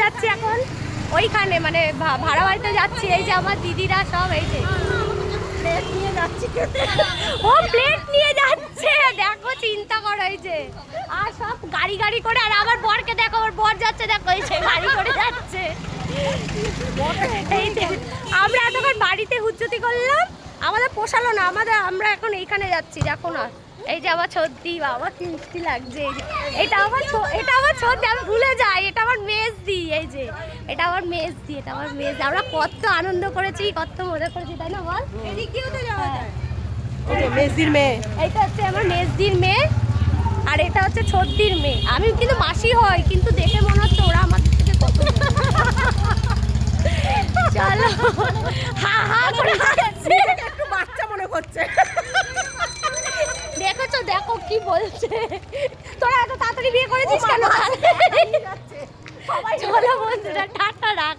যাচ্ছি এখন ওইখানে, মানে ভাড়া বাড়িতে যাচ্ছি। এই যে আমার দিদিরা সব, এই যে প্লেট নিয়ে যাচ্ছি, ও প্লেট নিয়ে যাচ্ছে, দেখো চিন্তা করো। এই যে আর সব গাড়ি গাড়ি করে, আর আমার বরকে দেখো, আমার বর যাচ্ছে, দেখো এই যে গাড়ি করে যাচ্ছে। এই যে আমরা এতক্ষণ বাড়িতে হুজ্জতি করলাম, আমাদের পোষালো না, আমরা এখন এইখানে যাচ্ছি, দেখো না। এই যে আমার সর্দি, বাবা কি মিষ্টি লাগছে। এই যে এটা আমার সর্দি, আমি ভুলে যাই, এটা আমার মেজদি। এই যে এটা আমার মেজদি, এটা আমার মেজদি। আমরা কত আনন্দ করেছি, কত মজা করেছি, তাই না বল? এদিকেও তো যাওয়া যায়। মেজদির মেয়ে, এইটা হচ্ছে আমার মেজদির মেয়ে, আর এটা হচ্ছে সর্দির মেয়ে। আমি কিন্তু মাসি হয়, কিন্তু দেখে মনে হচ্ছে ওরা আমার থেকে কত চলো হা হা করে হাসছে। একটু বাচ্চা মনে করছে। দেখেছো, দেখো কি বলছে, তোরা এত তাড়াতাড়ি বিয়ে করেছিস কেন? চলো বন্ধুরা, টাটা, রাখ।